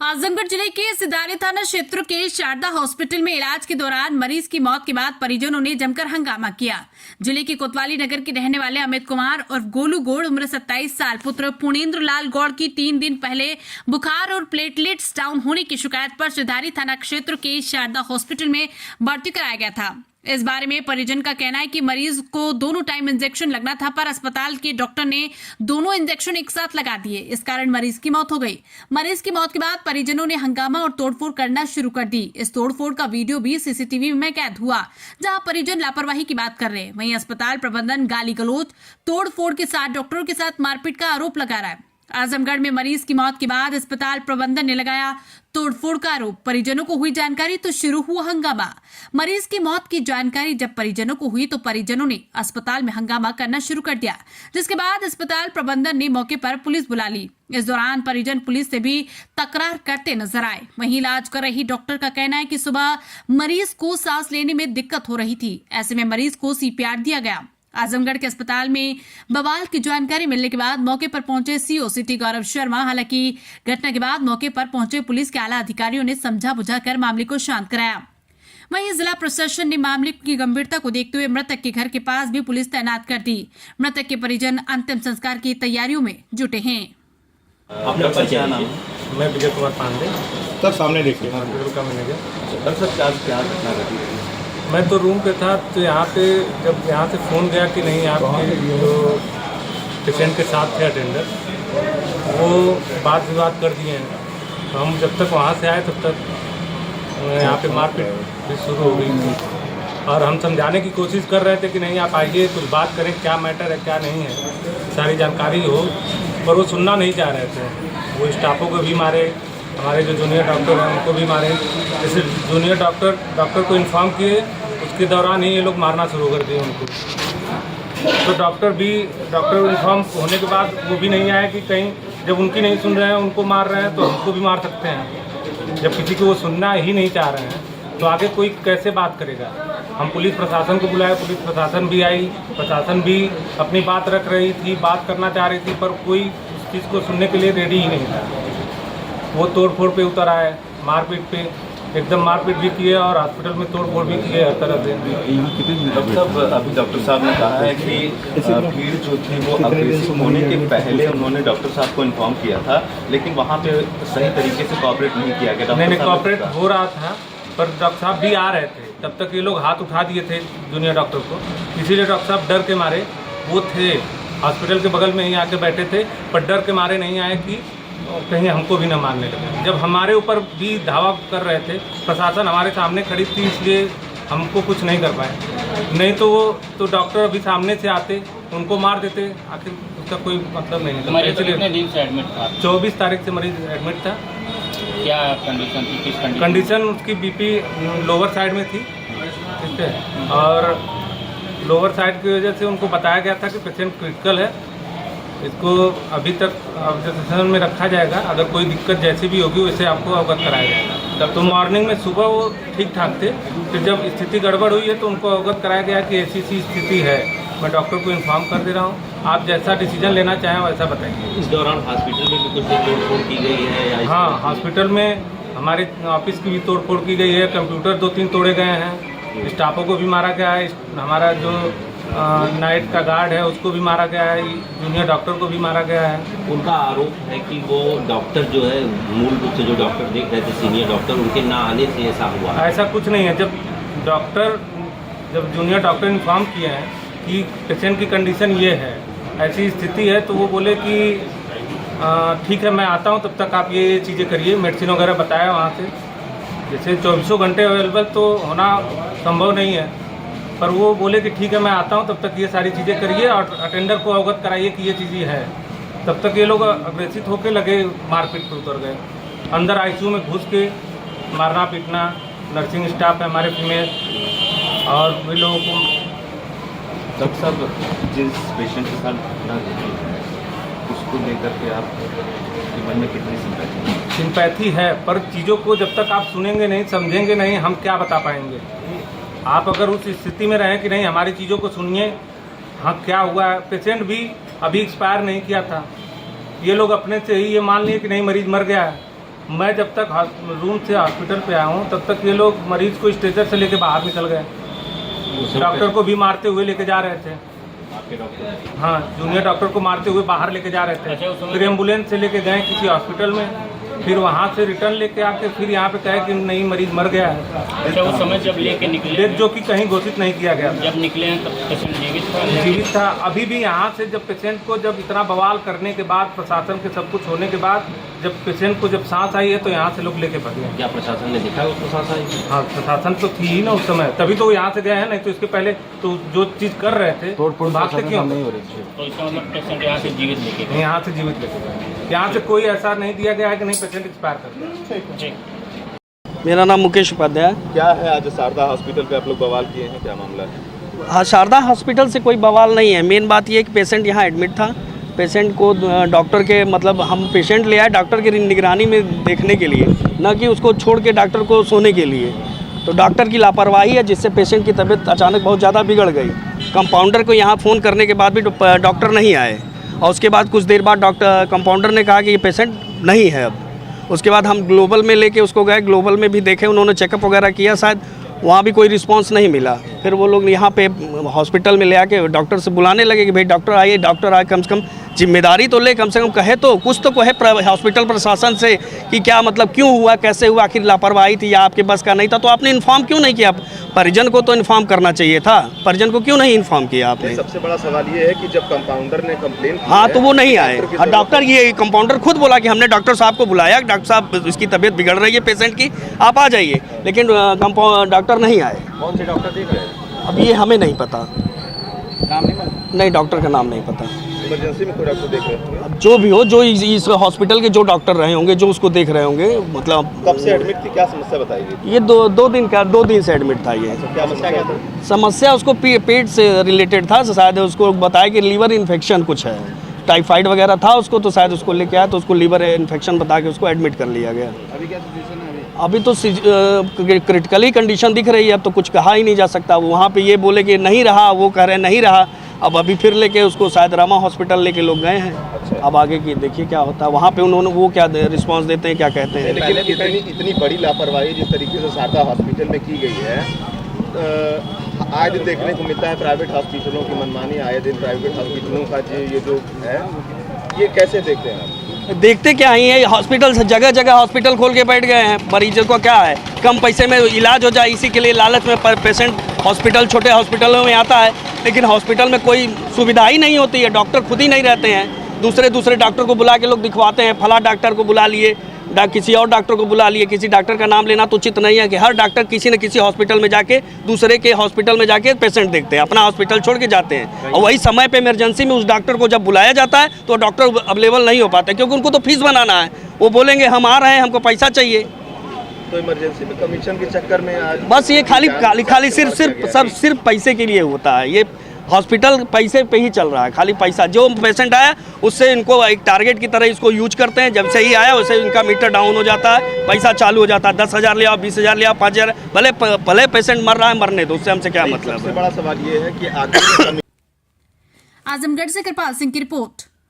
आजमगढ़ जिले के सिदारी थाना क्षेत्र के शारदा हॉस्पिटल में इलाज के दौरान मरीज की मौत के बाद परिजनों ने जमकर हंगामा किया। जिले के कोतवाली नगर के रहने वाले अमित कुमार और गोलू गौड़ उम्र 27 साल पुत्र पुणेंद्र लाल गौड़ की 3 दिन पहले बुखार और प्लेटलेट्स डाउन होने की शिकायत पर सिदारी थाना क्षेत्र के शारदा हॉस्पिटल में भर्ती कराया गया था। इस बारे में परिजन का कहना है कि मरीज को दोनों टाइम इंजेक्शन लगना था, पर अस्पताल के डॉक्टर ने दोनों इंजेक्शन एक साथ लगा दिए। इस कारण मरीज की मौत हो गई। मरीज की मौत के बाद परिजनों ने हंगामा और तोड़फोड़ करना शुरू कर दी। इस तोड़फोड़ का वीडियो भी सीसीटीवी में कैद हुआ, जहां परिजन लापरवाही की बात कर रहे हैं। वहीं अस्पताल प्रबंधन गाली गलौज, तोड़फोड़ के साथ डॉक्टरों के साथ मारपीट का आरोप लगा रहा है। आजमगढ़ में मरीज की मौत के बाद अस्पताल प्रबंधन ने लगाया तोड़फोड़ का आरोप। परिजनों को हुई जानकारी तो शुरू हुआ हंगामा। मरीज की मौत की जानकारी जब परिजनों को हुई तो परिजनों ने अस्पताल में हंगामा करना शुरू कर दिया, जिसके बाद अस्पताल प्रबंधन ने मौके पर पुलिस बुला ली। इस दौरान परिजन पुलिस से भी तकरार करते नजर आए। वहीं इलाज कर रही डॉक्टर का कहना है कि सुबह मरीज को सांस लेने में दिक्कत हो रही थी, ऐसे में मरीज को सीपीआर दिया गया। आजमगढ़ के अस्पताल में बवाल की जानकारी मिलने के बाद मौके पर पहुंचे सीओ सिटी गौरव शर्मा। हालांकि घटना के बाद मौके पर पहुंचे पुलिस के आला अधिकारियों ने समझा बुझाकर मामले को शांत कराया। वहीं जिला प्रशासन ने मामले की गंभीरता को देखते हुए मृतक के घर के पास भी पुलिस तैनात कर दी। मृतक के परिजन अंतिम संस्कार की तैयारियों में जुटे हैं। आपका परिचय नाम? मैं विजय कुमार पांडे, सर सामने देखिए। हॉस्पिटल का मैनेजर। सर क्या घटना घटी? मैं तो रूम पे था, तो यहाँ पे जब यहाँ से फ़ोन गया कि नहीं आपके जो पेशेंट के साथ थे अटेंडर, वो बात विवाद कर दिए हैं। तो हम जब तक वहाँ से आए तब तक यहाँ पे मारपीट भी शुरू हो गई थी और हम समझाने की कोशिश कर रहे थे कि नहीं आप आइए, कुछ बात करें, क्या मैटर है क्या नहीं है, सारी जानकारी हो, पर वो सुनना नहीं चाह रहे थे। वो स्टाफों को भी मारे, हमारे जो जूनियर डॉक्टर हैं उनको भी मारे। जैसे जूनियर डॉक्टर को इन्फॉर्म किए, उसके दौरान ही ये लोग मारना शुरू कर दिए उनको। तो डॉक्टर इन्फॉर्म होने के बाद वो भी नहीं आया कि कहीं जब उनकी नहीं सुन रहे हैं, उनको मार रहे हैं, तो हमको भी मार सकते हैं। जब किसी को वो सुनना ही नहीं चाह रहे हैं तो आगे कोई कैसे बात करेगा। हम पुलिस प्रशासन को बुलाए, पुलिस प्रशासन भी आई, प्रशासन भी अपनी बात रख रही थी, बात करना चाह रही थी, पर कोई उस चीज़ को सुनने के लिए रेडी ही नहीं था। वो तोड़फोड़ पे उतर आए, मारपीट पे एकदम मारपीट भी किए और हॉस्पिटल में तोड़फोड़ भी किए हर तरह से। डॉक्टर साहब, अभी डॉक्टर साहब ने कहा है कि भीड़ जो थी वो अग्रेसिव होने के पहले उन्होंने डॉक्टर साहब को इन्फॉर्म किया था, लेकिन वहाँ पे सही तरीके से कोऑपरेट नहीं किया गया। नहीं कोऑपरेट हो रहा था, पर डॉक्टर साहब भी आ रहे थे, तब तक ये लोग हाथ उठा दिए थे जूनियर डॉक्टर को। इसीलिए डॉक्टर साहब डर के मारे, वो थे हॉस्पिटल के बगल में ही आके बैठे थे, पर डर के मारे नहीं आए कि कहीं हमको भी न मारने लगे। जब हमारे ऊपर भी धावा कर रहे थे, प्रशासन हमारे सामने खड़ी थी, इसलिए हमको कुछ नहीं कर पाए। नहीं तो डॉक्टर अभी सामने से आते, उनको मार देते, आखिर उसका कोई मतलब नहीं था। कितने दिन से एडमिट था? 24 तारीख से मरीज एडमिट था। क्या कंडीशन थी? किस कंडीशन उसकी बीपी लोअर साइड में थी, ठीक है, और लोअर साइड की वजह से उनको बताया गया था कि पेशेंट क्रिटिकल है, इसको अभी तक ऑब्जर्वेशन में रखा जाएगा, अगर कोई दिक्कत जैसी भी होगी वैसे आपको अवगत कराया जाएगा। तो मॉर्निंग में सुबह वो ठीक ठाक थे, फिर जब स्थिति गड़बड़ हुई है तो उनको अवगत कराया गया कि ऐसी स्थिति है। मैं डॉक्टर को इन्फॉर्म कर दे रहा हूँ, आप जैसा डिसीजन लेना चाहें वैसा बताइए। इस दौरान हॉस्पिटल में भी कुछ तोड़फोड़ की गई है? हाँ, हॉस्पिटल में हमारे ऑफिस की भी तोड़फोड़ की गई है, कंप्यूटर 2-3 तोड़े गए हैं, स्टाफों को भी मारा गया है, हमारा जो नाइट का गार्ड है उसको भी मारा गया है, जूनियर डॉक्टर को भी मारा गया है। उनका आरोप है कि वो डॉक्टर जो है, मूल रूप से जो डॉक्टर देख रहे थे सीनियर डॉक्टर, उनके ना आने से ऐसा हुआ। ऐसा कुछ नहीं है। जब जूनियर डॉक्टर इन्फॉर्म किए हैं कि पेशेंट की कंडीशन ये है, ऐसी स्थिति है, तो वो बोले कि ठीक है मैं आता हूँ, तब तक आप ये चीज़ें करिए, मेडिसिन वगैरह बताया वहाँ से। जैसे 24 घंटे अवेलेबल तो होना संभव नहीं है, पर वो बोले कि ठीक है मैं आता हूँ, तब तक ये सारी चीज़ें करिए और अटेंडर को अवगत कराइए कि ये चीज़ है। तब तक ये लोग अग्रेसिव होकर लगे, मारपीट पर उतर गए, अंदर आईसीयू में घुस के मारना पीटना। नर्सिंग स्टाफ है हमारे फीमेल, और भी लोगों को। डॉक्टर साहब, जिस पेशेंट के साथ घटना घटी है उसको लेकर के आपके मन में कितनी सिंपैथी है, पर चीज़ों को जब तक आप सुनेंगे नहीं, समझेंगे नहीं, हम क्या बता पाएंगे। आप अगर उस स्थिति में रहें कि नहीं हमारी चीज़ों को सुनिए, हाँ क्या हुआ है, पेशेंट भी अभी एक्सपायर नहीं किया था, ये लोग अपने से ही ये मान लिए कि नहीं मरीज मर गया है, मैं जब तक रूम से हॉस्पिटल पे आया हूँ तब तक ये लोग मरीज को स्ट्रेचर से लेके बाहर निकल गए। डॉक्टर को भी मारते हुए लेके जा रहे थे। आपके डॉक्टर? हाँ, जूनियर डॉक्टर को मारते हुए बाहर लेके जा रहे थे। फिर एम्बुलेंस से लेके गए किसी हॉस्पिटल में, फिर वहाँ से रिटर्न लेके आके फिर यहाँ पे कहे कि नहीं मरीज मर गया है। अच्छा, उस समय जब लेके निकले, डेथ जो कि कहीं घोषित नहीं किया गया। जब निकले हैं तब पेशेंट जीवित था? जीवित था। अभी भी यहाँ से जब पेशेंट को जब इतना बवाल करने के बाद, प्रशासन के सब कुछ होने के बाद, जब पेशेंट को जब सांस आई है तो यहाँ से लोग लेके भाग गए। क्या प्रशासन ने देखा उसको सांस आई? हाँ, प्रशासन तो थी ही ना उस समय, तभी तो यहाँ से गए हैं। नहीं तो इसके पहले तो जो चीज़ कर रहे थे भागते क्यों? तो इसका मतलब पेशेंट यहाँ से जीवित लेके गए? यहाँ से जीवित लेके गए। यहाँ से कोई ऐसा नहीं दिया गया है कि नहीं पेशेंट एक्सपायर कर गया। जी। मेरा नाम मुकेश उपाध्याय है। क्या है आज शारदा हॉस्पिटल पे आप लोग बवाल किए हैं, क्या मामला है? हाँ, शारदा हॉस्पिटल से कोई बवाल नहीं है। मेन बात ये है कि पेशेंट यहाँ एडमिट था। पेशेंट को डॉक्टर के मतलब हम पेशेंट ले आए डॉक्टर की निगरानी में देखने के लिए, न कि उसको छोड़ के डॉक्टर को सोने के लिए। तो डॉक्टर की लापरवाही है जिससे पेशेंट की तबीयत अचानक बहुत ज़्यादा बिगड़ गई। कंपाउंडर को यहाँ फ़ोन करने के बाद भी डॉक्टर नहीं आए और उसके बाद कुछ देर बाद डॉक्टर कंपाउंडर ने कहा कि ये पेशेंट नहीं है अब। उसके बाद हम ग्लोबल में लेके उसको गए, ग्लोबल में भी देखे, उन्होंने चेकअप वगैरह किया, शायद वहाँ भी कोई रिस्पांस नहीं मिला। फिर वो लोग यहाँ पे हॉस्पिटल में ले आके डॉक्टर से बुलाने लगे कि भाई डॉक्टर आइए, डॉक्टर आए, कम से कम जिम्मेदारी तो ले, कम से कम कहे तो कुछ तो कहे हॉस्पिटल प्रशासन से कि क्या मतलब क्यों हुआ, कैसे हुआ, आखिर लापरवाही थी या आपके बस का नहीं था तो आपने इन्फॉर्म क्यों नहीं किया? परिजन को तो इन्फॉर्म करना चाहिए था, परिजन को क्यों नहीं इन्फॉर्म किया आपने? सबसे बड़ा सवाल ये है कि जब कंपाउंडर ने कंप्लेन की हाँ है, तो वो नहीं आए। और डॉक्टर ये कंपाउंडर खुद बोला कि हमने डॉक्टर साहब को बुलाया, डॉक्टर साहब इसकी तबीयत बिगड़ रही है पेशेंट की, आप आ जाइए, लेकिन डॉक्टर नहीं आए। कौन से डॉक्टर देख रहे हैं? अब ये हमें नहीं पता, नाम नहीं, नहीं डॉक्टर का नाम नहीं पता। इमरजेंसी में कोई डॉक्टर देख रहे हैं? अब जो भी हो, जो इस हॉस्पिटल के जो डॉक्टर रहे होंगे, जो उसको देख रहे होंगे, मतलब कब से एडमिट थी, क्या समस्या बताइए? ये दो दिन से एडमिट था। ये क्या समस्या क्या था? समस्या उसको पेट से रिलेटेड था, शायद उसको बताया कि लीवर इन्फेक्शन कुछ है, टाइफाइड वगैरह था उसको, तो शायद उसको लेके आया तो उसको लीवर इन्फेक्शन बता के उसको एडमिट कर लिया गया। अभी क्या सिचुएशन है? अभी तो क्रिटिकली कंडीशन दिख रही है, अब तो कुछ कहा ही नहीं जा सकता। वहाँ पे ये बोले कि नहीं रहा, वो कह रहे नहीं रहा, अब अभी फिर लेके उसको शायद रमा हॉस्पिटल लेके लोग गए हैं। अच्छा। अब आगे की देखिए क्या होता है, वहाँ पे उन्होंने वो क्या रिस्पांस देते हैं, क्या कहते हैं। लेकिन इतनी बड़ी लापरवाही जिस तरीके से शारदा हॉस्पिटल में की गई है, आए दिन देखने को मिलता है प्राइवेट हॉस्पिटलों की मनमानी, आए दिन प्राइवेट हॉस्पिटलों का ये जो है, ये कैसे देखते हैं आप? देखते क्या ही है, हॉस्पिटल से जगह जगह हॉस्पिटल खोल के बैठ गए हैं। मरीजों को क्या है, कम पैसे में इलाज हो जाए, इसी के लिए लालच में पेशेंट हॉस्पिटल, छोटे हॉस्पिटलों में आता है, लेकिन हॉस्पिटल में कोई सुविधा ही नहीं होती है। डॉक्टर खुद ही नहीं रहते हैं, दूसरे डॉक्टर को बुला के लोग दिखवाते हैं। फला डॉक्टर को बुला लिए, किसी और डॉक्टर को बुला लिए, किसी डॉक्टर का नाम लेना तो उचित नहीं है कि हर डॉक्टर किसी न किसी हॉस्पिटल में जाके दूसरे के हॉस्पिटल में जाके पेशेंट देखते हैं, अपना हॉस्पिटल छोड़ के जाते हैं। और वही समय पे इमरजेंसी में उस डॉक्टर को जब बुलाया जाता है तो डॉक्टर अवेलेबल नहीं हो पाते, क्योंकि उनको तो फीस बनाना है। वो बोलेंगे हम आ रहे हैं, हमको पैसा चाहिए। तो इमरजेंसी में कमीशन के चक्कर में आज बस ये खाली सिर्फ पैसे के लिए होता है। ये हॉस्पिटल पैसे पे ही चल रहा है, खाली पैसा। जो पेशेंट आया उससे इनको एक टारगेट की तरह इसको यूज करते हैं। जब से ही आया वैसे इनका मीटर डाउन हो जाता है, पैसा चालू हो जाता है। 10,000 ले आओ, 20,000 ले आओ, 5,000, भले पेशेंट मर रहा है, मरने दो, उससे हमसे क्या मतलब सबसे है। बड़ा सवाल ये है कि आगे आजमगढ़ से कृपाल सिंह की रिपोर्ट।